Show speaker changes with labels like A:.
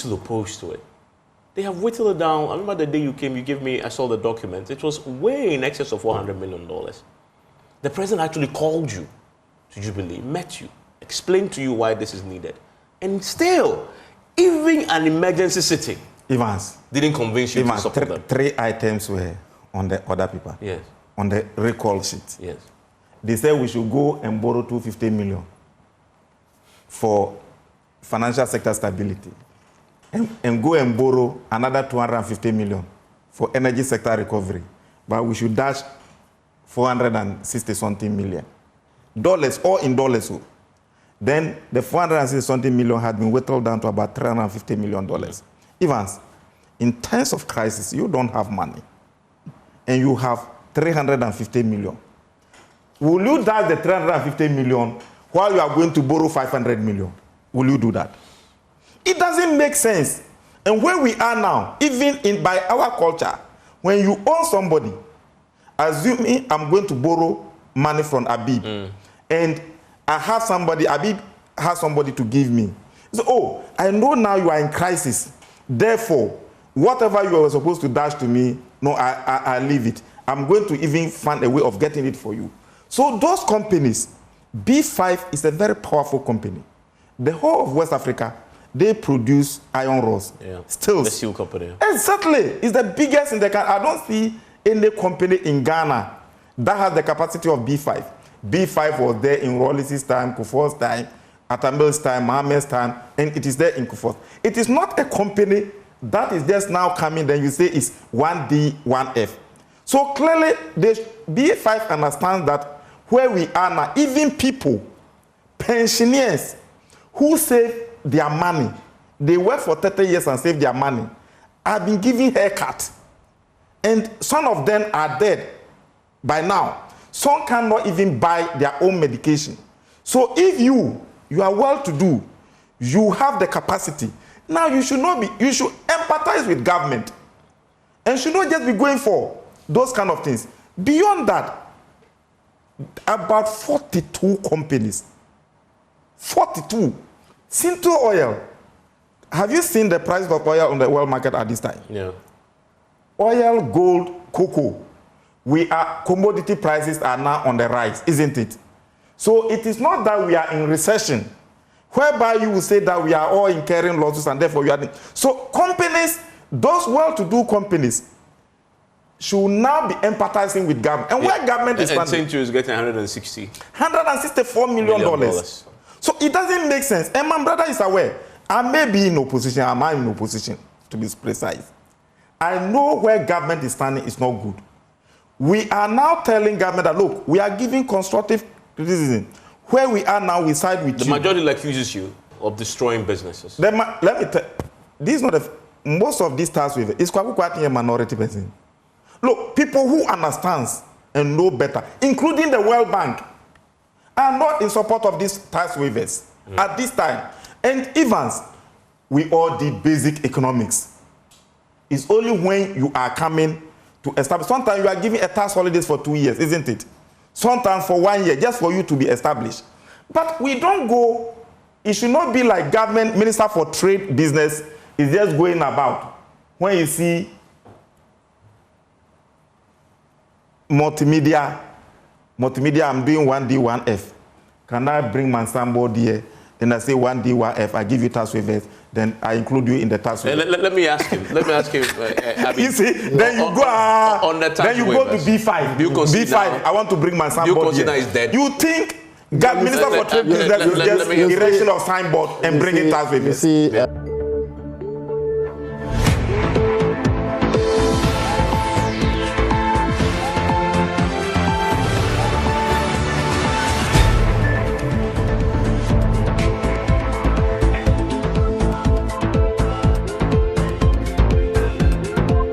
A: still opposed to it. They have whittled it down. I remember the day you came, you gave me, I saw the document. It was way in excess of $400 million. The president actually called you to Jubilee, met you, explained to you why this is needed. And still, even an emergency sitting
B: Evans
A: didn't convince you to support them.
B: Three items were on the other paper.
A: Yes.
B: On the recall sheet.
A: Yes.
B: They said we should go and borrow $250 million for financial sector stability. And go and borrow another $250 million for energy sector recovery. But we should dash 460-something million. Dollars, all in dollars. Then the 460-something million had been whittled down to about $350 million. Evans, in times of crisis, you don't have money. And you have $350 million. Will you dash the $350 million while you are going to borrow $500 million? Will you do that? It doesn't make sense. And where we are now, even by our culture, when you own somebody, assuming I'm going to borrow money from Abib, and I have somebody, Abib has somebody to give me. So, oh, I know now you are in crisis. Therefore, whatever you were supposed to dash to me, no, I leave it. I'm going to even find a way of getting it for you. So those companies, B5 is a very powerful company. The whole of West Africa, they produce iron rods. Yeah. Still.
A: The steel company.
B: Exactly. It's the biggest in the country. I don't see any company in Ghana that has the capacity of B5. B5 was there in Rollins's time, Kufuor's time, Atamil's time, Mohammed's time, and it is there in Kufuor. It is not a company that is just now coming, then you say it's 1D, 1F. So clearly, B5 understands that where we are now, even people, pensioners, who save their money, they work for 30 years and save their money, have been given haircut. And some of them are dead by now. Some cannot even buy their own medication. So if you are well-to-do, you have the capacity, now you should empathize with government and should not just be going for those kind of things. Beyond that, about 42 companies, 42. Sinto Oil. Have you seen the price of oil on the world market at this time?
A: Yeah.
B: Oil, gold, cocoa. Commodity prices are now on the rise, isn't it? So it is not that we are in recession, whereby you will say that we are all incurring losses and therefore we are. So companies, those well-to-do companies, should now be empathizing with government. And where government is funding.
A: And Century is getting
B: $164 million. So it doesn't make sense. And my brother is aware. I may be in opposition. I am in opposition, to be precise. I know where government is standing is not good. We are now telling government that, look, we are giving constructive criticism. Where we are now, we side with you.
A: The majority accuses you of destroying businesses.
B: Let me tell this is not most of these tax waivers is quite a minority person. Look, people who understand and know better, including the World Bank, are not in support of these tax waivers at this time. And Evans, we all did basic economics. It's only when you are coming to establish. Sometimes you are giving a tax holidays for 2 years, isn't it? Sometimes for 1 year, just for you to be established. But we don't go, it should not be like government minister for trade business is just going about. When you see multimedia, I'm doing 1D, 1F. Can I bring my sample here? Then I say 1D, 1F, I give you tax waivers, then I include you in the tax waivers.
A: Let me ask him.
B: You see, then you go
A: on the tax
B: then you
A: waivers.
B: Go to B5. B5, I want to bring my sample here.
A: Is dead?
B: You think Minister for Trade Business will just erection of signboard and bring in tax waivers?